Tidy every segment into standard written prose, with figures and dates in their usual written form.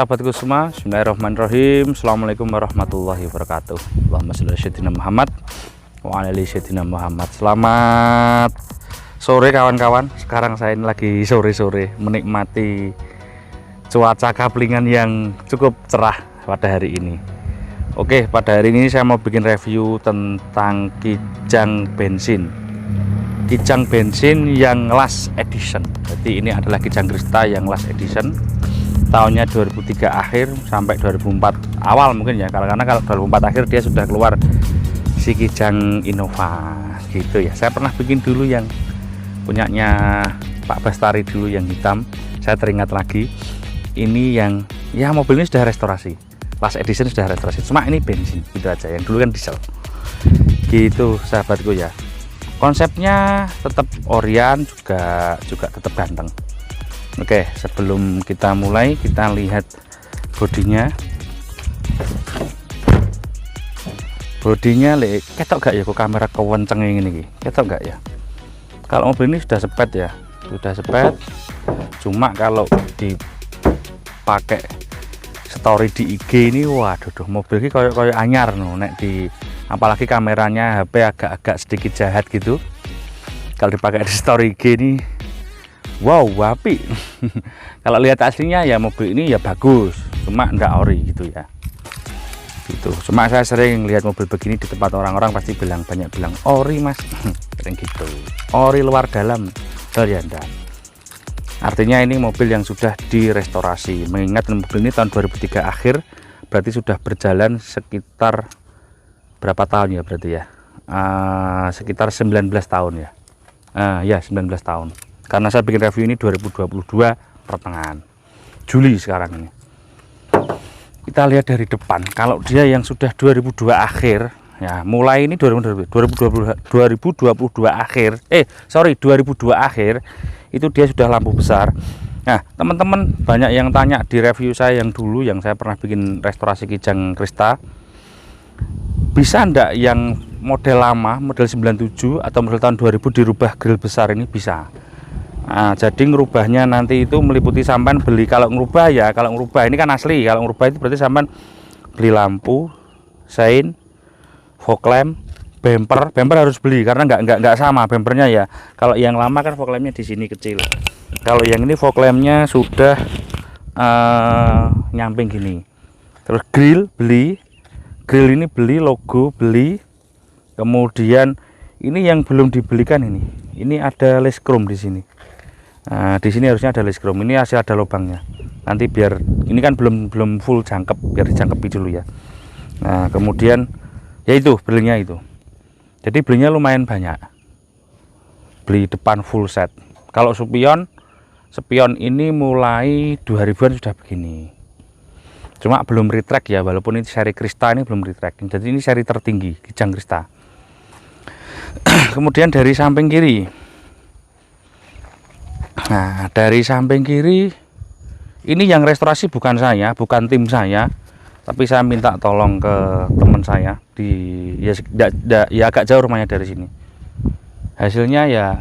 sahabatku semua, bismillahirrahmanirrahim. Assalamualaikum warahmatullahi wabarakatuh. Allahumma sholli ala sayyidina Muhammad wa ala ali sayyidina Muhammad. Selamat sore kawan-kawan. Sekarang saya ini lagi sore-sore menikmati cuaca kaplingan yang cukup cerah pada hari ini. Oke, pada hari ini saya mau bikin review tentang kijang bensin yang last edition. Jadi ini adalah kijang Krista yang last edition, tahunnya 2003 akhir sampai 2004 awal mungkin ya, karena kalau 2004 akhir dia sudah keluar si kijang Innova gitu ya. Saya pernah bikin dulu yang punyanya Pak Bastari dulu yang hitam, saya teringat lagi. Ini yang ya mobil ini sudah restorasi, last edition sudah restorasi, cuma ini bensin gitu aja, yang dulu kan diesel gitu sahabatku ya. Konsepnya tetap Orian, juga tetap ganteng. Oke, sebelum kita mulai kita lihat bodinya. Ketok gak ya kok kamera kewenceng ini, ketok gak ya? Kalau mobil ini sudah sepet ya, cuma kalau dipakai story di IG ini, waduh, mobil ini koyo anyar no, nek di apalagi kameranya HP agak sedikit jahat gitu. Kalau dipakai di story IG ini, wow, api. Kalau lihat aslinya ya mobil ini ya bagus, cuma ndak ori gitu ya. Gitu. Cuma saya sering lihat mobil begini di tempat orang-orang pasti banyak bilang ori mas, sering gitu. Ori luar dalam, ya ndak. Artinya ini mobil yang sudah direstorasi. Mengingat mobil ini tahun 2003 akhir, berarti sudah berjalan sekitar berapa tahun ya berarti ya, sekitar 19 tahun ya, ya 19 tahun, karena saya bikin review ini 2022 pertengahan Juli sekarang ini. Kita lihat dari depan, kalau dia yang sudah 2002 akhir ya, mulai ini 2022 akhir, 2002 akhir itu dia sudah lampu besar. Nah teman-teman banyak yang tanya di review saya yang dulu, yang saya pernah bikin restorasi kijang Krista, bisa ndak yang model lama, model 97 atau model tahun 2000 dirubah grill besar ini? Bisa. Nah, jadi ngerubahnya nanti itu meliputi sampan beli, kalau ngerubah ini kan asli, kalau ngerubah itu berarti sampan beli lampu, sein, fog lamp, bumper harus beli karena nggak sama bumpernya ya. Kalau yang lama kan fog lampnya di sini kecil, kalau yang ini fog lampnya sudah nyamping gini. Terus grill ini beli, logo beli. Kemudian ini yang belum dibelikan ini ada les chrome di sini. Nah, di sini harusnya ada les chrome, ini masih ada lubangnya. Nanti biar ini kan belum full jangkep, biar dijangkepi dulu ya. Nah, kemudian ya itu belinya itu. Jadi belinya lumayan banyak. Beli depan full set. Kalau spion ini mulai 2000-an sudah begini. Cuma belum retract ya, walaupun ini seri Krista, ini belum retract. Jadi ini seri tertinggi kijang Krista. Kemudian dari samping kiri, nah dari samping kiri ini yang restorasi bukan saya, bukan tim saya, tapi saya minta tolong ke teman saya di ya agak jauh rumahnya dari sini. Hasilnya ya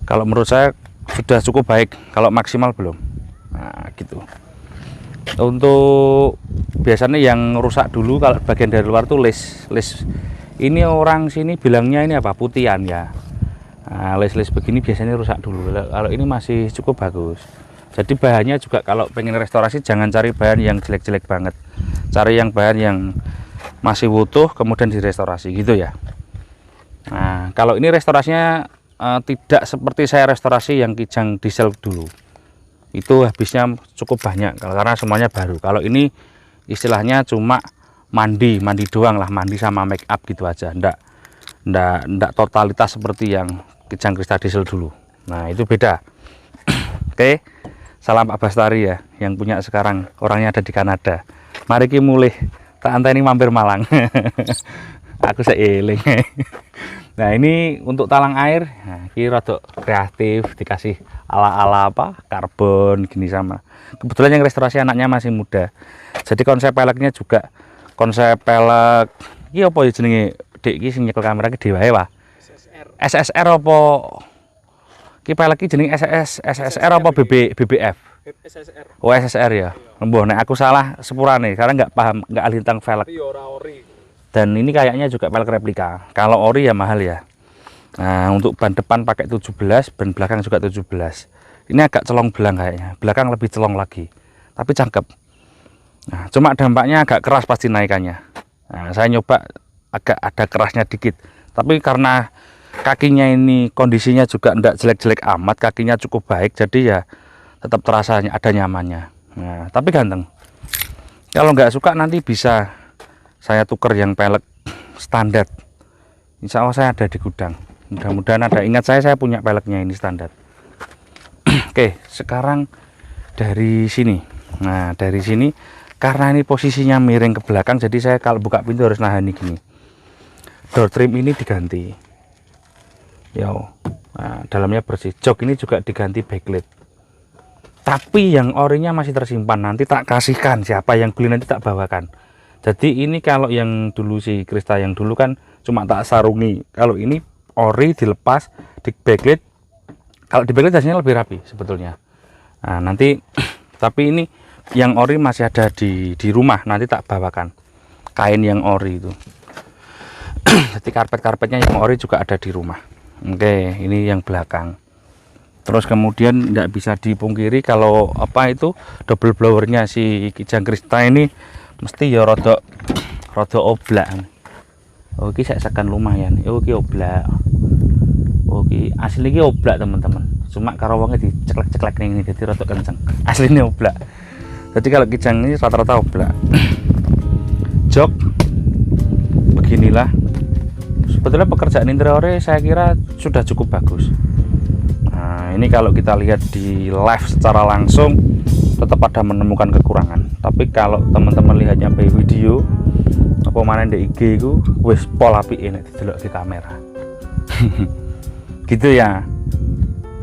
kalau menurut saya sudah cukup baik, kalau maksimal belum. Nah gitu. Untuk biasanya yang rusak dulu kalau bagian dari luar tuh les ini, orang sini bilangnya ini apa, putihan ya. Nah, les begini biasanya rusak dulu. Kalau ini masih cukup bagus. Jadi bahannya juga kalau pengen restorasi jangan cari bahan yang jelek-jelek banget, cari yang bahan yang masih utuh kemudian direstorasi gitu ya. Nah kalau ini restorasinya tidak seperti saya restorasi yang kijang diesel dulu, itu habisnya cukup banyak karena semuanya baru. Kalau ini istilahnya cuma mandi doang lah, mandi sama make up gitu aja, ndak totalitas seperti yang kijang Krista diesel dulu. Nah itu beda. Oke, salam Pak Bastari ya, yang punya sekarang, orangnya ada di Kanada. Mari kita mulai tak anteni mampir Malang. Aku seeling. Nah ini untuk talang air, nah, ini rada kreatif, dikasih ala apa, karbon gini sama. Kebetulan yang restorasi anaknya masih muda, jadi konsep peleknya juga konsep pelek. Ini apa ya jenenge dek, ini sing nyekel kamera ki dhewe wae. SSR apa? Ki pelek ki jenenge SSR apa BBF? SSR. Oh SSR ya. Mbah nek aku salah sepurane karena nggak paham, nggak ahli tentang velg. Tapi ora ori. Dan ini kayaknya juga velg replika. Kalau ori ya mahal ya. Nah, untuk ban depan pakai 17, ban belakang juga 17. Ini agak celong belang kayaknya. Belakang lebih celong lagi. Tapi cakep. Nah, cuma dampaknya agak keras pasti naikannya. Nah, saya nyoba agak ada kerasnya dikit. Tapi karena kakinya ini kondisinya juga tidak jelek-jelek amat, kakinya cukup baik, jadi ya tetap terasa ada nyamannya. Nah, tapi ganteng. Kalau nggak suka nanti bisa saya tuker yang pelek standar. Insya Allah saya ada di gudang. Mudah-mudahan ada. Ingat saya punya peleknya ini standar. Oke, sekarang dari sini. Nah, dari sini karena ini posisinya miring ke belakang, jadi saya kalau buka pintu harus nahani gini. Door trim ini diganti. Yo, nah, dalamnya bersih. Jok ini juga diganti backlight. Tapi yang orinya masih tersimpan. Nanti tak kasihkan, siapa yang beli nanti tak bawakan. Jadi ini kalau yang dulu si Krista yang dulu kan cuma tak sarungi. Kalau ini ori dilepas di backlight. Kalau di backlight hasilnya lebih rapi sebetulnya. Nah, nanti tapi ini yang ori masih ada di rumah, nanti tak bawakan kain yang ori itu. Jadi karpet-karpetnya yang ori juga ada di rumah. Oke, ini yang belakang. Terus kemudian tidak bisa dipungkiri kalau apa itu double blowernya si Kijang Krista ini mesti ya rodok oblak. Oke, saya sekan lumayan. Oke oblak. Oke, asli ini oblak teman-teman. Cuma karawangnya diceklek-ceklek ini jadi rodok kenceng. Asli ini oblak. Jadi kalau Kijang ini rata-rata oblak. Jok beginilah. Sebetulnya pekerjaan interiornya saya kira sudah cukup bagus. Nah, ini kalau kita lihat di live secara langsung tetap ada menemukan kekurangan. Tapi kalau teman-teman lihatnya by video apa mana di IG itu wis pol apik ini didelok di kamera. Gitu ya.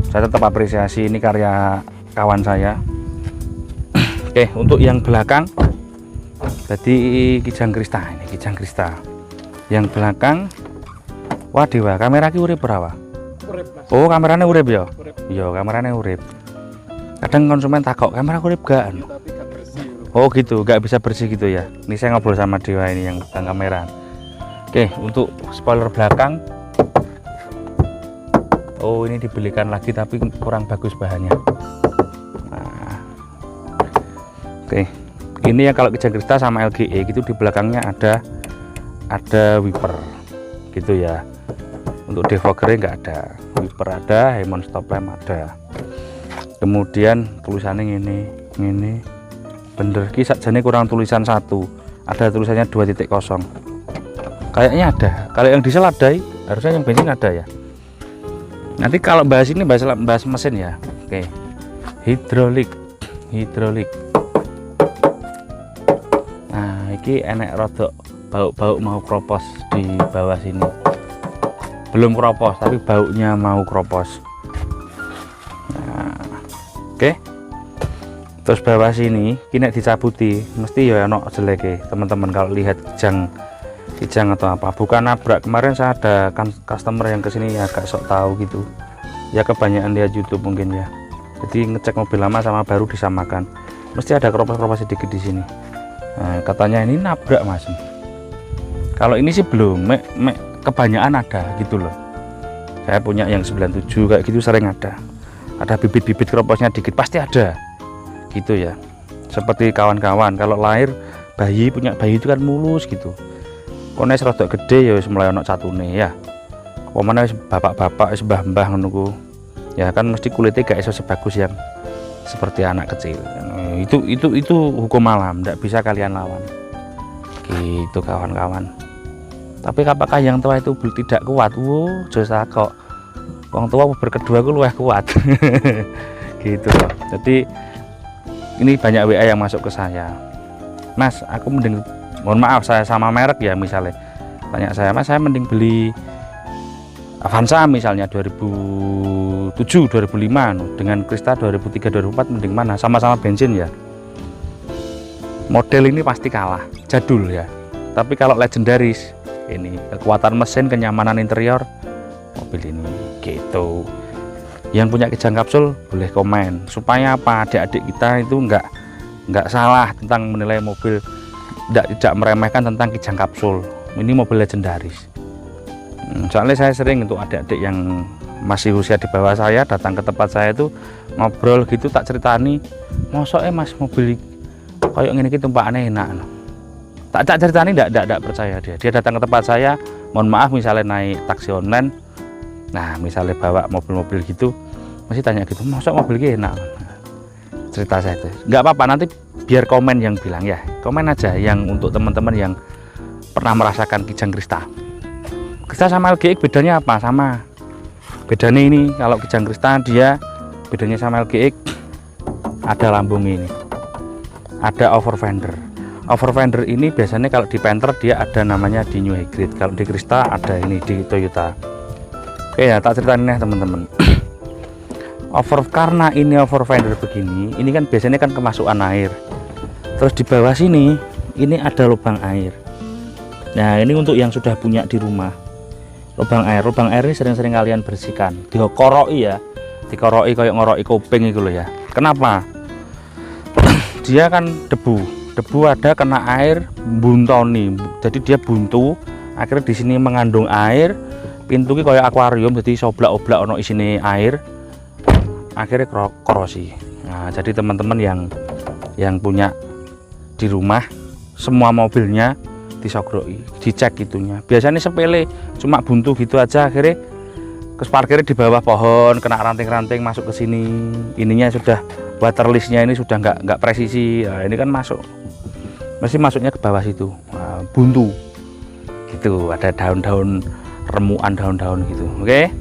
Saya tetap apresiasi ini karya kawan saya. Oke, untuk yang belakang jadi Kijang Krista ini Kijang Krista. Yang belakang waduh, kamera ki urip berapa? Urip, Mas. Oh, kameranya urip ya? Urip. Iya, kameranya urip. Kadang konsumen takut, kamera urip gak? Ya, tapi gak bersih. Oh gitu, gak bisa bersih gitu ya. Ini saya ngobrol sama Dewa ini yang pegang kamera. Oke, untuk spoiler belakang. Oh, ini dibelikan lagi tapi kurang bagus bahannya. Nah. Oke, ini ya kalau Kijang Krista sama LGE gitu di belakangnya ada wiper gitu ya. Untuk defoggernya nggak ada, wiper ada, Hemon stop lamp ada. Kemudian tulisannya ini bener ki sakjane kurang tulisan satu, ada tulisannya 2.0. Kayaknya ada. Kalau yang diesel ada, harusnya yang bensin ada ya. Nanti kalau bahas ini bahas mesin ya. Oke. Hidrolik. Nah, ini enek rodok bau mau kropos di bawah sini. Belum kropos tapi baunya mau kropos. Nah, oke. Terus bawah sini kini dicabuti mesti ya ono jeleke teman-teman kalau lihat kijang atau apa. Bukan nabrak. Kemarin saya ada customer yang kesini ya agak sok tahu gitu ya, kebanyakan lihat YouTube mungkin ya. Jadi ngecek mobil lama sama baru disamakan, mesti ada kropos sedikit di sini. Nah, katanya ini nabrak Mas. Kalau ini sih belum, kebanyakan ada gitu loh. Saya punya yang 97 kayak gitu sering ada bibit-bibit kroposnya dikit pasti ada gitu ya. Seperti kawan-kawan kalau lahir bayi, punya bayi itu kan mulus gitu. Kones rodok gede ya wis mulai ono catune ya. Apa mana wis bapak-bapak wis mbah-mbah ngono ku. Ya kan mesti kulitnya gak iso sebagus yang seperti anak kecil. Itu hukum alam, tidak bisa kalian lawan. Gitu kawan-kawan. Tapi apakah yang tua itu tidak kuat? Wow, josa kok. Wong tua berkedua ku luwih kuat. Gitu loh. Jadi ini banyak WA yang masuk ke saya. Mas, aku mending, mohon maaf saya sama merek ya misalnya. Tanya saya, Mas, saya mending beli Avanza misalnya 2007, 2005 dengan Krista 2003, 2004 mending mana? Sama-sama bensin ya. Model ini pasti kalah, jadul ya. Tapi kalau legendaris ini kekuatan mesin, kenyamanan interior mobil ini gitu Yang punya Kijang kapsul boleh komen supaya apa, adik-adik kita itu nggak salah tentang menilai mobil, tidak meremehkan tentang Kijang kapsul. Ini mobil legendaris. Soalnya saya sering untuk adik-adik yang masih usia di bawah saya datang ke tempat saya itu ngobrol gitu, tak ceritani, mosok mas mobil kayak gini gitu tumpakane enak. Tak ceritani enggak percaya dia datang ke tempat saya, mohon maaf misalnya naik taksi online, nah misalnya bawa mobil-mobil gitu masih tanya gitu, mosok mobil ini enak. Cerita saya itu nggak apa-apa, nanti biar komen yang bilang ya, komen aja yang untuk teman-teman yang pernah merasakan Kijang Krista. Krista sama LGX bedanya apa? Sama, bedanya ini kalau Kijang Krista dia bedanya sama LGX ada lambung ini, ada over fender. Over fender ini biasanya kalau di Panther dia ada namanya di New Hybrid, kalau di Krista ada ini di Toyota. Oke ya, tak ceritain nih teman-teman. Karena ini over fender begini, ini kan biasanya kan kemasukan air, terus di bawah sini ini ada lubang air. Nah ini untuk yang sudah punya di rumah, lubang air ini sering-sering kalian bersihkan, dikoroi ya, dikoroi kayak ngoroi kuping itu loh ya. Kenapa? Dia kan debu ada kena air buntoni, jadi dia buntu, akhirnya di sini mengandung air, pintu kayak akuarium, jadi soblak-oblak ono isine air, akhirnya korosi. Nah, jadi teman-teman yang punya di rumah semua mobilnya disogroi, dicek itunya. Biasanya sepele, cuma buntu gitu aja, akhirnya parkirnya di bawah pohon, kena ranting-ranting masuk ke sini. Ininya sudah water listnya ini sudah nggak presisi. Nah, ini kan masuk, mesti masuknya ke bawah situ. Nah, buntu gitu, ada daun-daun remuan, daun-daun gitu. Oke,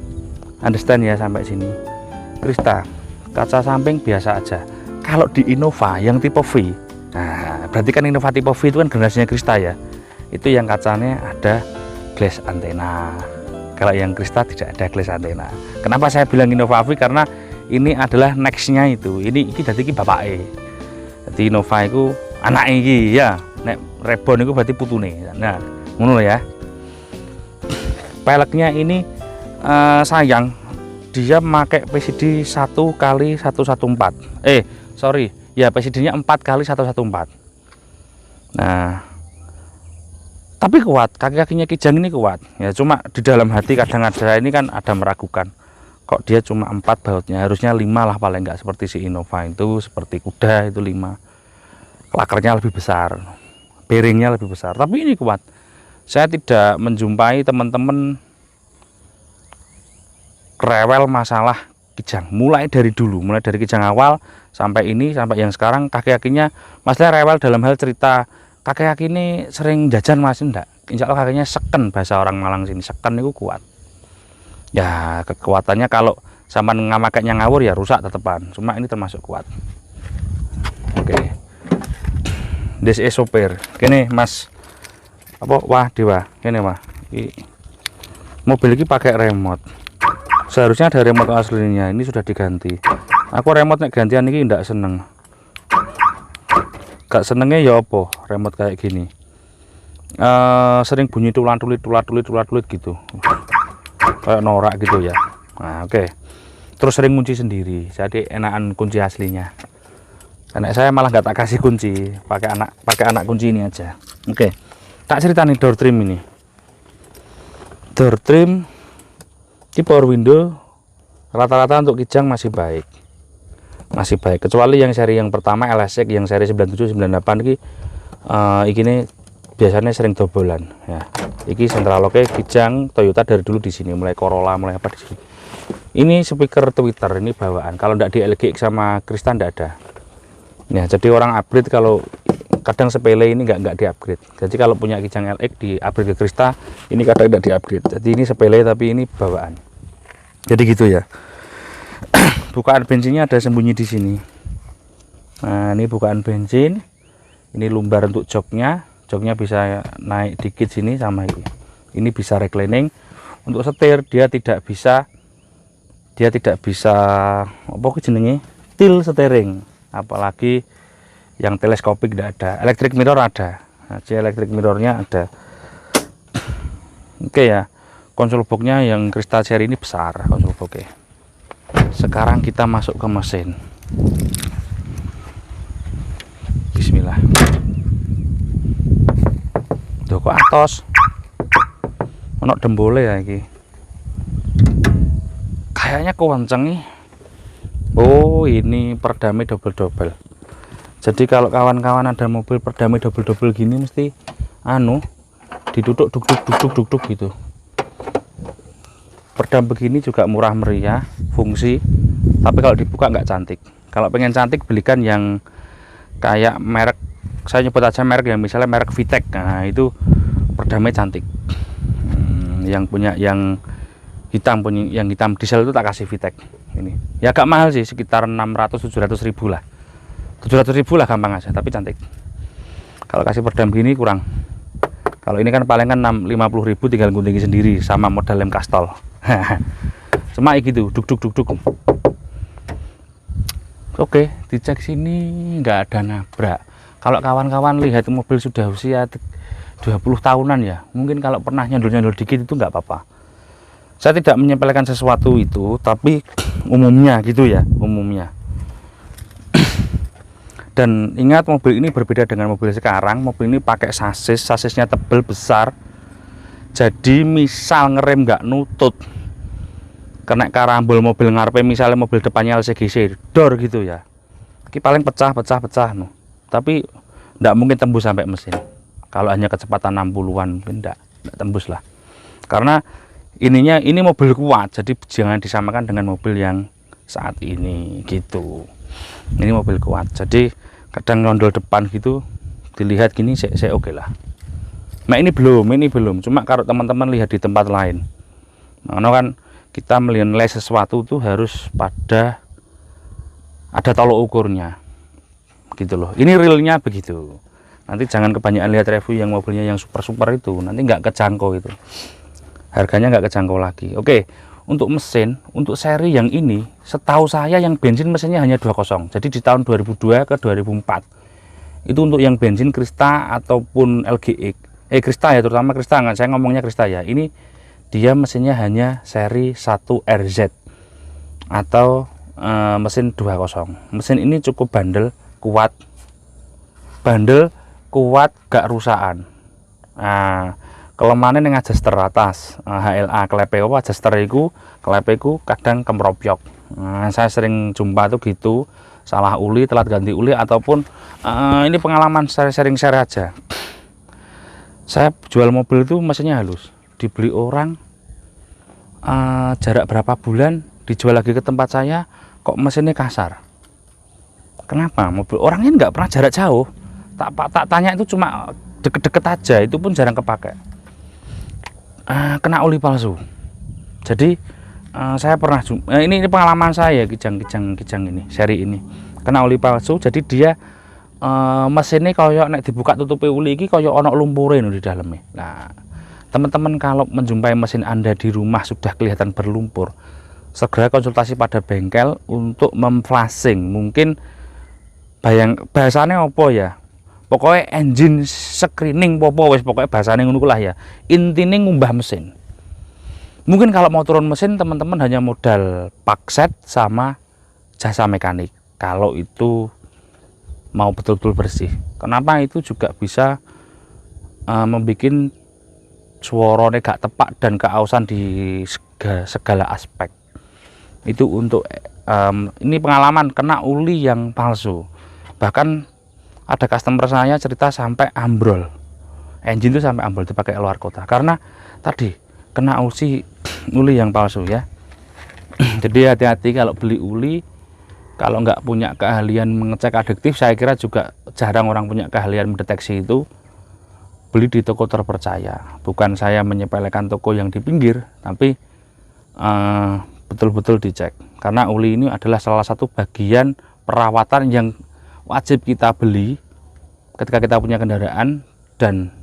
understand ya sampai sini. Krista kaca samping biasa aja. Kalau di Innova yang tipe V, nah berarti kan Innova tipe V itu kan generasinya Krista ya, itu yang kacanya ada glass antena. Kalau yang Krista tidak ada glass antena. Kenapa saya bilang Innova V? Karena ini adalah nextnya itu. Ini jadi bapaknya. Jadi Innova itu anak ini ya. Nek Rebon itu berarti putune. Nah, ngono ya. Peleknya ini sayang, dia pakai PCD 1x114. Sorry, ya PCD-nya 4x114. Nah, tapi kuat, kaki-kakinya Kijang ini kuat. Ya cuma di dalam hati kadang ada ini kan ada meragukan. Kok dia cuma 4 bautnya, harusnya 5 lah paling enggak, seperti si Innova itu, seperti kuda itu 5. Klakernya lebih besar, bearingnya lebih besar, tapi ini kuat. Saya tidak menjumpai teman-teman rewel masalah Kijang, mulai dari dulu, mulai dari Kijang awal sampai ini, sampai yang sekarang kaki-kakinya masalah rewel dalam hal cerita kaki-kaki ini sering jajan mas, enggak, insya Allah kakinya seken, bahasa orang Malang sini seken itu kuat ya. Kekuatannya kalau sama ngamaknya ngawur ya rusak tetepan, cuma ini termasuk kuat. Oke, this is sopir kene mas apa, wah dewa kene mah mobil ini pakai remote, seharusnya ada remote aslinya, ini sudah diganti. Aku remote nek gantian ini enggak seneng, gak senengnya ya apa remote kayak gini, sering bunyi tulat-tulit gitu, kayak norak gitu ya. Nah, oke. Terus sering kunci sendiri, jadi enakan kunci aslinya. Anak saya malah nggak tak kasih kunci, pakai anak kunci ini aja. Oke, tak cerita nih door trim ini. Door trim di power window rata-rata untuk Kijang masih baik, kecuali yang seri yang pertama LSX yang seri 97 98 ini biasanya sering dobolan ya. Iki central lock Kijang Toyota dari dulu di sini, mulai Corolla mulai apa di sini. Ini speaker Twitter ini bawaan, kalau tidak di LGX sama Krista tidak ada ya. Jadi orang upgrade kalau kadang sepele ini nggak di upgrade. Jadi kalau punya Kijang LX di upgrade ke Krista, ini kadang tidak di upgrade. Jadi ini sepele tapi ini bawaan, jadi gitu ya. Bukaan bensinnya ada sembunyi di sini. Nah ini bukaan bensin, ini lumbar untuk joknya bisa naik dikit sini sama ini bisa reclining. Untuk setir dia tidak bisa apa jenenge tilt steering, apalagi yang teleskopik tidak ada. Electric mirror ada, nah, electric mirrornya ada. Oke ya, konsol boxnya yang Krista seri ini besar konsol boxnya. Sekarang kita masuk ke mesin. Bismillah. Duh, kok atos. Ono dembole ya iki. Kayaknya kenceng nih. Oh, ini perdamai double-double. Jadi kalau kawan-kawan ada mobil perdamai double-double gini mesti ditutup duk gitu. Perdam begini juga murah meriah, fungsi, tapi kalau dibuka nggak cantik. Kalau pengen cantik belikan yang kayak merek, saya nyebut aja merek yang misalnya merek Vitek. Nah, itu perdamai cantik. Yang punya yang hitam, yang hitam diesel itu tak kasih Vitek. Ini ya agak mahal sih, sekitar 600-700 ribu lah. 700 ribu lah gampang aja, tapi cantik. Kalau kasih perdam gini kurang. Kalau ini kan paling kan 50 ribu tinggal guntingi sendiri sama modal lem kastol. Cuma gitu, duk. Oke, dicek sini nggak ada nabrak. Kalau kawan-kawan lihat mobil sudah usia 20 tahunan ya, mungkin kalau pernah nyandul dikit itu nggak apa-apa. Saya tidak menyepelekan sesuatu itu, tapi umumnya gitu ya, umumnya. Dan ingat, mobil ini berbeda dengan mobil sekarang. Mobil ini pakai sasisnya tebal besar. Jadi misal ngerem nggak nutut, kena karambol mobil ngarepe, misalnya mobil depannya LCGC door gitu ya, ini paling pecah no. Tapi nggak mungkin tembus sampai mesin. Kalau hanya kecepatan 60-an mungkin nggak tembus lah. Karena ini mobil kuat, jadi jangan disamakan dengan mobil yang saat ini gitu. Ini mobil kuat, jadi kadang ngondol depan gitu, dilihat gini saya oke lah. Nah ini belum. Cuma kalau teman-teman lihat di tempat lain, nah kan kita menilai sesuatu tuh harus ada tolok ukurnya, gitu loh. Ini realnya begitu. Nanti jangan kebanyakan lihat review yang mobilnya yang super itu, nanti nggak kejangkau itu. Harganya nggak kejangkau lagi. Oke, untuk mesin, untuk seri yang ini, setahu saya yang bensin mesinnya hanya 2.0. Jadi di tahun 2002 ke 2004 itu untuk yang bensin Krista ataupun LGX, Krista ya, terutama Krista, saya ngomongnya Krista ya. Ini dia mesinnya hanya seri 1 RZ atau mesin 2.0. Mesin ini cukup bandel, kuat, gak rusakan. Nah, kelemahannya yang adjuster atas, HLA klepe apa adjuster iku, klepeku kadang kemropyok. Nah, saya sering jumpa tuh gitu, salah uli, telat ganti uli, ataupun ini pengalaman saya share aja. Saya jual mobil itu mesinnya halus, dibeli orang, jarak berapa bulan dijual lagi ke tempat saya, kok mesinnya kasar. Kenapa? Mobil orangnya nggak pernah jarak jauh, tak tanya itu cuma deket-deket aja, itu pun jarang kepake. Kena oli palsu. Jadi saya pernah ini pengalaman saya, kijang ini, seri ini kena oli palsu. Jadi dia mesin ini koyok nek dibuka tutupi uli iki koyok ono lumpure di dalamnya. Nah, teman-teman kalau menjumpai mesin Anda di rumah sudah kelihatan berlumpur, segera konsultasi pada bengkel untuk memflashing. Mungkin bahasanya apa ya, pokoknya engine screening wis pokoknya bahasanya ngono lah ya. Intine ngumbah mesin. Mungkin kalau mau turun mesin teman-teman hanya modal pakset sama jasa mekanik. Kalau itu mau betul-betul bersih. Kenapa itu juga bisa membuat suaranya gak tepak dan keausan di segala aspek. Itu untuk ini pengalaman kena uli yang palsu. Bahkan ada customer saya cerita sampai ambrol, engine itu sampai ambrol dipakai luar kota karena tadi kena uli yang palsu ya. Jadi hati-hati kalau beli uli. Kalau nggak punya keahlian mengecek adiktif, saya kira juga jarang orang punya keahlian mendeteksi itu. Beli di toko terpercaya. Bukan saya menyepelekan toko yang di pinggir, tapi betul-betul dicek. Karena uli ini adalah salah satu bagian perawatan yang wajib kita beli ketika kita punya kendaraan, dan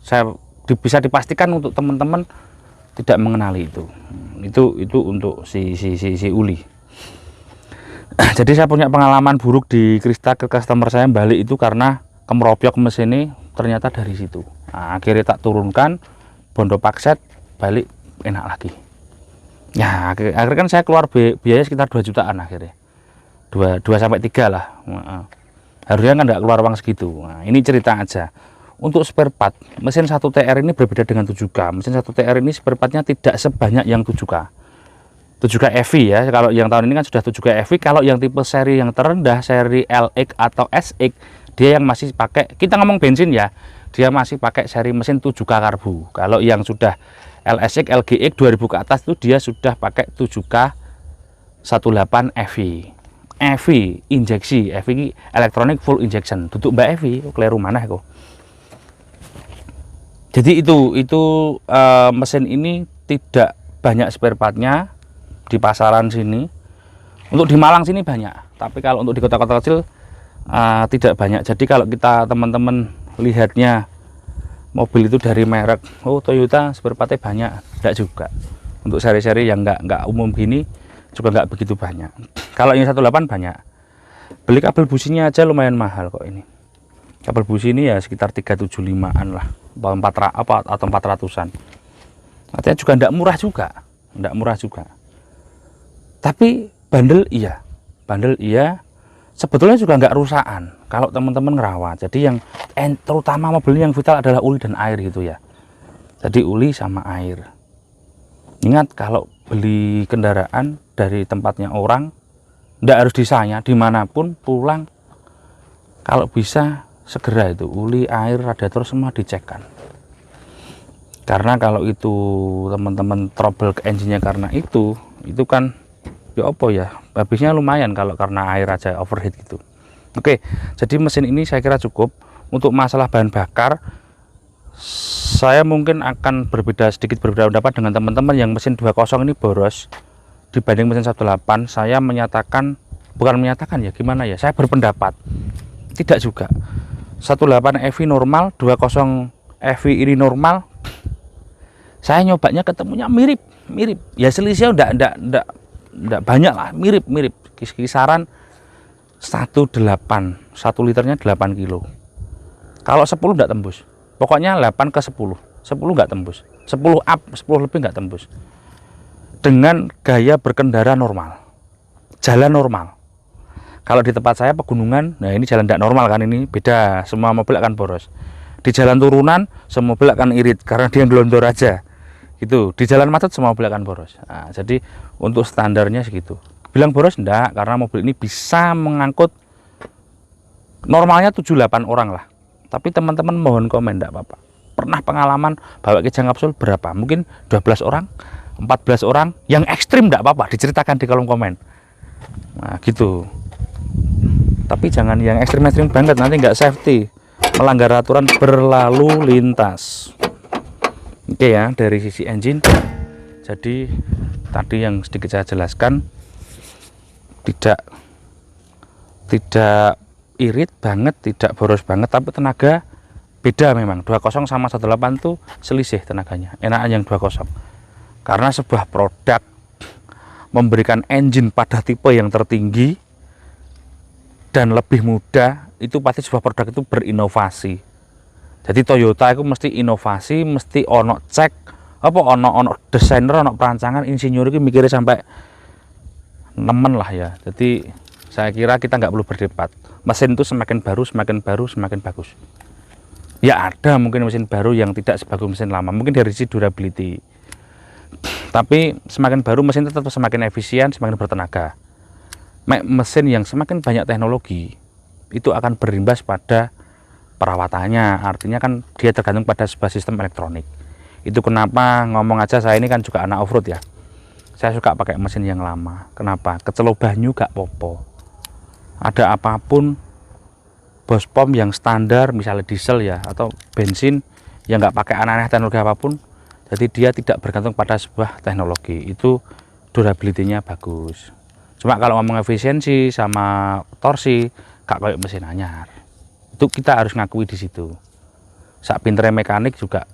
saya bisa dipastikan untuk teman-teman tidak mengenali itu. Itu untuk si uli. Jadi saya punya pengalaman buruk di Krista ke customer saya balik itu karena kemeropyok mesin ini ternyata dari situ. Nah, akhirnya tak turunkan, bondo pakset, balik enak lagi. Ya akhirnya kan saya keluar biaya sekitar 2 jutaan akhirnya, 2 sampai 3 lah. Harusnya kan nggak keluar uang segitu. Nah, ini cerita aja. Untuk spare part mesin 1TR ini berbeda dengan 7K. Mesin 1TR ini spare partnya tidak sebanyak yang 7K EV ya. Kalau yang tahun ini kan sudah 7K EV. Kalau yang tipe seri yang terendah, seri LX atau SX, dia yang masih pakai, kita ngomong bensin ya, dia masih pakai seri mesin 7K karbu. Kalau yang sudah LSX, LGX 2000 ke atas itu dia sudah pakai 7K 18 EV. EV injeksi, EV electronic full injection. Duduk Mbak EV, keliru mana kok. Jadi itu mesin ini tidak banyak spare partnya di pasaran sini. Untuk di Malang sini banyak, tapi kalau untuk di kota-kota kecil tidak banyak. Jadi kalau kita teman-teman lihatnya mobil itu dari merek, oh Toyota spare partnya banyak, tidak juga. Untuk seri-seri yang nggak umum gini juga nggak begitu banyak. Kalau yang 18 banyak. Beli kabel businya aja lumayan mahal kok ini. Kabel busi ini ya sekitar 375-an lah, atau 400-an. Artinya juga nggak murah juga, Tapi bandel iya, sebetulnya juga nggak rusakan kalau teman-teman ngerawat. Jadi yang terutama mobil yang vital adalah uli dan air gitu ya. Jadi uli sama air. Ingat kalau beli kendaraan dari tempatnya orang, nggak harus di saya, dimanapun pulang, kalau bisa segera itu uli, air, radiator semua dicekkan. Karena kalau itu teman-teman trouble ke engine-nya karena itu kan ya apa ya, habisnya lumayan kalau karena air aja overheat gitu. Oke, jadi mesin ini saya kira cukup. Untuk masalah bahan bakar, saya mungkin akan sedikit berbeda pendapat dengan teman-teman yang mesin 20 ini boros dibanding mesin 18. Saya bukan menyatakan ya, gimana ya, saya berpendapat tidak juga. 18 EV normal, 20 EV ini normal, saya nyobanya ketemunya mirip. Ya selisihnya enggak banyak lah, mirip kisaran 1,8, 1 liternya 8 kilo. Kalau 10 enggak tembus, pokoknya 8 ke 10 enggak tembus, 10 up, 10 lebih enggak tembus. Dengan gaya berkendara normal, jalan normal. Kalau di tempat saya pegunungan, nah ini jalan tidak normal kan, ini beda, semua mobil akan boros. Di jalan turunan semua mobil akan irit karena dia gelondor aja gitu. Di jalan macet semua mobil akan boros. Nah, jadi untuk standarnya segitu. Bilang boros enggak, karena mobil ini bisa mengangkut normalnya 7-8 orang lah. Tapi teman-teman mohon komen, enggak apa-apa. Pernah pengalaman bawa Kijang Kapsul berapa? Mungkin 12 orang, 14 orang. Yang ekstrim enggak apa-apa, diceritakan di kolom komen. Nah gitu. Tapi jangan yang ekstrim-ekstrim banget, nanti nggak safety, melanggar aturan berlalu lintas. Oke ya, dari sisi engine. Jadi tadi yang sedikit saya jelaskan, tidak irit banget, tidak boros banget, tapi tenaga beda memang. 20 sama 18 tuh selisih tenaganya, enakan yang 20. Karena sebuah produk memberikan engine pada tipe yang tertinggi dan lebih mudah, itu pasti sebuah produk itu berinovasi. Jadi Toyota itu mesti inovasi, mesti ono cek apa, ono desainer, ono perancangan, insinyur itu mikirnya sampai nemen lah ya. Jadi saya kira kita nggak perlu berdebat. Mesin itu semakin baru semakin bagus. Ya ada mungkin mesin baru yang tidak sebagus mesin lama, mungkin dari sisi durability. Tapi semakin baru mesin tetap semakin efisien, semakin bertenaga. Mesin yang semakin banyak teknologi itu akan berimbas pada perawatannya, artinya kan dia tergantung pada sebuah sistem elektronik. Itu kenapa ngomong aja, saya ini kan juga anak off-road ya, saya suka pakai mesin yang lama. Kenapa? Kecelok banyu gak popo, ada apapun bos pom yang standar, misalnya diesel ya atau bensin yang nggak pakai aneh-aneh teknologi apapun, jadi dia tidak bergantung pada sebuah teknologi. Itu durability-nya bagus. Cuma kalau ngomong efisiensi sama torsi gak kayak mesin anyar, itu kita harus ngakui di situ. Sak pintere mekanik juga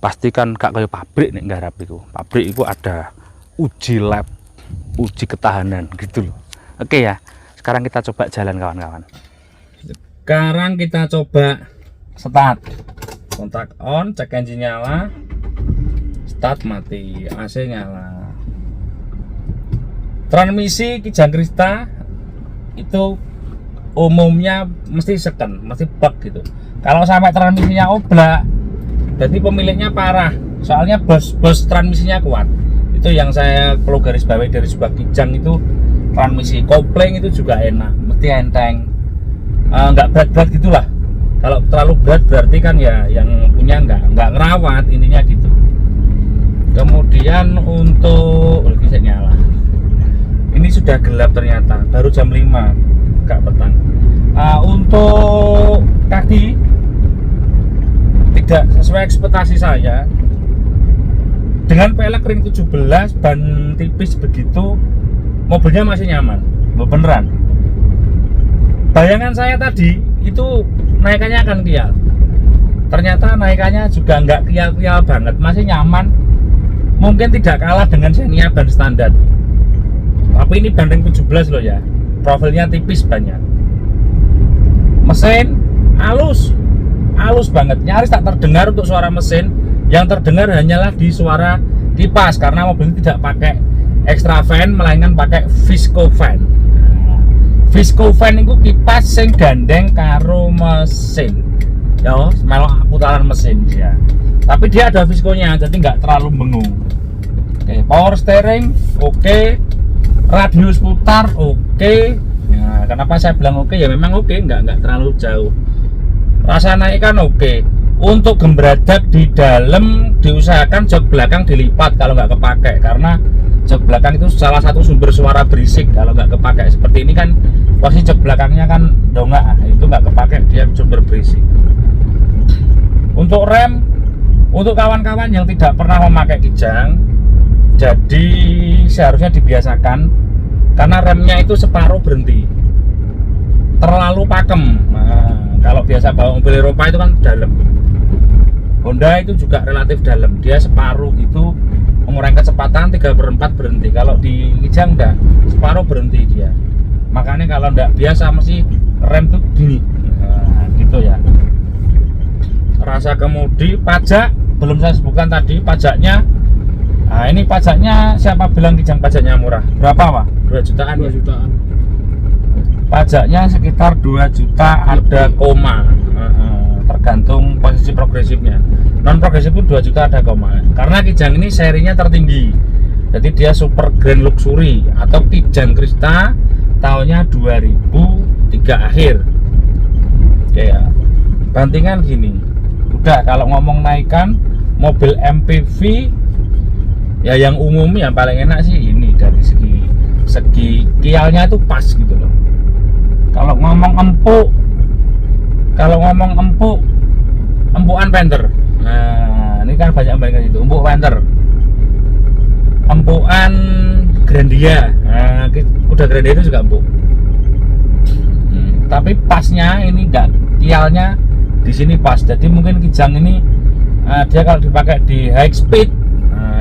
pastikan gak kayak pabrik nih, nggarap itu. Pabrik itu ada uji lab, uji ketahanan gitu loh. Oke ya, sekarang kita coba jalan kawan-kawan. Sekarang kita coba start, kontak on, cek engine nyala, start mati, AC nyala. Transmisi Kijang Krista itu umumnya mesti seken, mesti bug gitu. Kalau sampai transmisinya oblak, jadi pemiliknya parah. Soalnya bos transmisinya kuat. Itu yang saya perlu garis bawahi dari sebuah Kijang itu, transmisi kopling itu juga enak, mesti enteng, nggak berat-berat gitulah. Kalau terlalu berat berarti kan ya yang punya nggak ngerawat, intinya gitu. Kemudian untuk saya nyala. Ini sudah gelap ternyata, baru jam 5 agak petang. Untuk kaki tidak sesuai ekspektasi saya. Dengan pelek ring 17 ban tipis begitu, mobilnya masih nyaman, beneran. Bayangan saya tadi itu naikannya akan kial. Ternyata naikannya juga nggak kial-kial banget, masih nyaman. Mungkin tidak kalah dengan Xenia ban standar. Tapi ini ban ring 17 loh ya. Profilnya tipis banyak. Mesin halus banget. Nyaris tak terdengar untuk suara mesin. Yang terdengar hanyalah di suara kipas karena mobil ini tidak pakai extra fan, melainkan pakai visco fan. Visco fan itu kipas sing gandeng karo mesin. Yo, melok putaran mesin dia. Tapi dia ada viskonya, jadi nggak terlalu bengung. Oke, power steering, oke. Radius putar, oke. Nah, kenapa saya bilang oke? Ya memang oke, nggak terlalu jauh. Rasa naik kan oke. Untuk gemberadak di dalam diusahakan jok belakang dilipat kalau nggak kepake, karena jok belakang itu salah satu sumber suara berisik kalau nggak kepake. Seperti ini kan posisi jok belakangnya kan dongak, itu nggak kepake, dia sumber berisik. Untuk rem, untuk kawan-kawan yang tidak pernah memakai Kijang, jadi seharusnya dibiasakan karena remnya itu separuh berhenti, terlalu pakem. Nah, kalau biasa bawa mobil Eropa itu kan dalam, Honda itu juga relatif dalam, dia separuh itu mengurangi kecepatan 3/4 berhenti. Kalau di Kijang enggak, separuh berhenti dia. Makanya kalau enggak biasa mesti rem tuh gini. Nah, gitu ya. Rasa kemudi, pajak belum saya sebutkan tadi pajaknya. Nah, ini pajaknya siapa bilang Kijang pajaknya murah? Berapa, Pak? 2 jutaan. 2 jutaan. Pajaknya sekitar 2 juta ada koma. Tergantung posisi progresifnya. Non progresif itu 2 juta ada koma. Karena Kijang ini serinya tertinggi. Jadi dia super grand luxury atau Kijang Krista tahunnya 2003 akhir. Oke ya. Bantingan gini. Udah, kalau ngomong naikan mobil MPV ya yang umum yang paling enak sih ini, dari segi kialnya itu pas gitu loh. Kalau ngomong empuk, empukan Panther. Nah, ini kan banyak bandingan itu, empuk Panther, empukan Grandia. Nah, kuda Grandia itu juga empuk. Tapi pasnya ini enggak, kialnya di sini pas. Jadi mungkin Kijang ini dia kalau dipakai di high speed,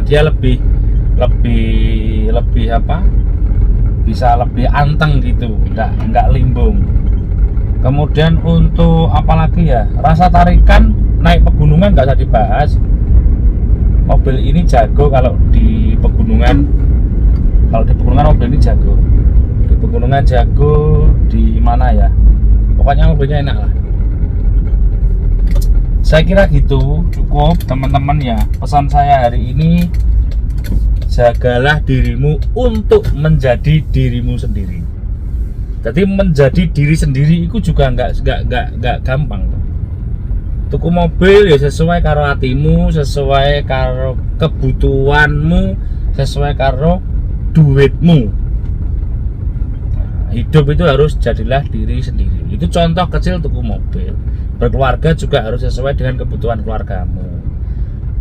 dia lebih apa? Bisa lebih anteng gitu, enggak limbung. Kemudian untuk apalagi ya, rasa tarikan naik pegunungan nggak usah dibahas. Mobil ini jago kalau di pegunungan. Kalau di pegunungan mobil ini jago. Di pegunungan jago, di mana ya? Pokoknya mobilnya enak lah. Saya kira gitu, cukup teman-teman ya. Pesan saya hari ini, jagalah dirimu untuk menjadi dirimu sendiri. Jadi menjadi diri sendiri itu juga nggak gampang. Tuku mobil ya sesuai karo hatimu, sesuai karo kebutuhanmu, sesuai karo duitmu. Nah, hidup itu harus jadilah diri sendiri. Itu contoh kecil tuku mobil. Berkeluarga juga harus sesuai dengan kebutuhan keluargamu.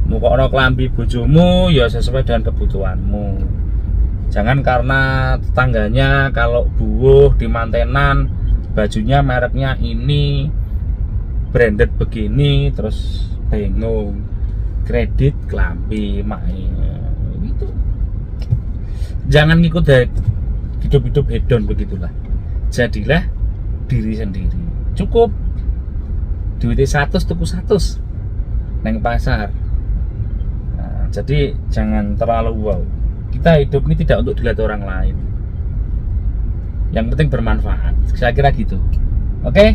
Mukokno klambi bojomu ya sesuai dengan kebutuhanmu. Jangan karena tetangganya kalau buuh di mantenan bajunya mereknya ini, branded begini, terus bingung, kredit klambi main gitu. Jangan ngikut dari hidup-hidup hedon begitulah. Jadilah diri sendiri. Cukup duitnya 100 tuku 100 neng pasar. Nah, jadi jangan terlalu wow. Kita hidup ini tidak untuk dilihat orang lain. yang penting bermanfaat, saya kira gitu. Oke,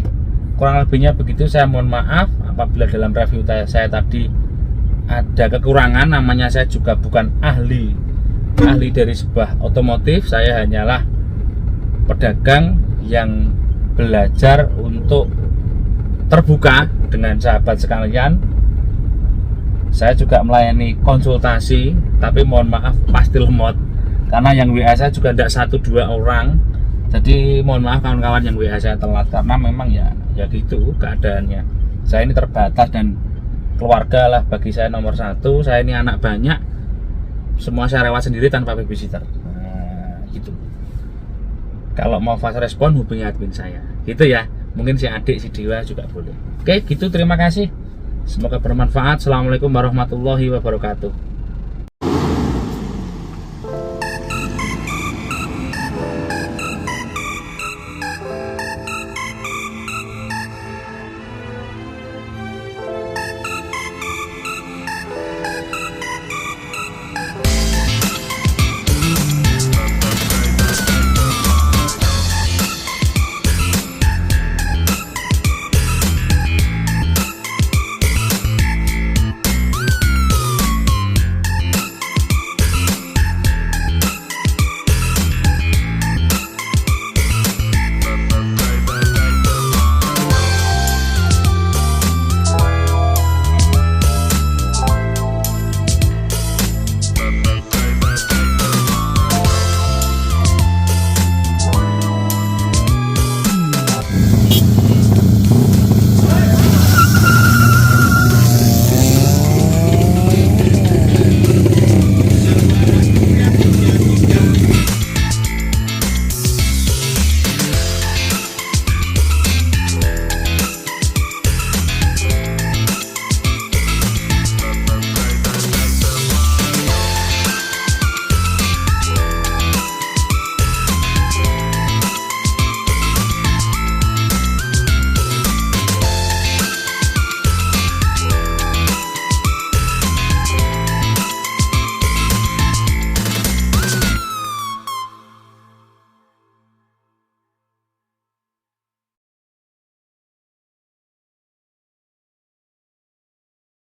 kurang lebihnya begitu. Saya mohon maaf apabila dalam review saya tadi ada kekurangan. Namanya saya juga bukan ahli dari sebuah otomotif, saya hanyalah pedagang yang belajar untuk terbuka dengan sahabat sekalian. Saya juga melayani konsultasi, tapi mohon maaf pasti lemot karena yang WA saya juga tidak 1-2 orang. Jadi mohon maaf kawan-kawan yang WA saya telat, karena memang ya gitu keadaannya. Saya ini terbatas dan keluarga lah bagi saya nomor 1. Saya ini anak banyak, semua saya rawat sendiri tanpa babysitter. Nah, gitu. Kalau mau fast respon hubungi admin saya, gitu ya. Mungkin si adik, si Dewa juga boleh. Oke, gitu. Terima kasih. Semoga bermanfaat. Assalamualaikum warahmatullahi wabarakatuh.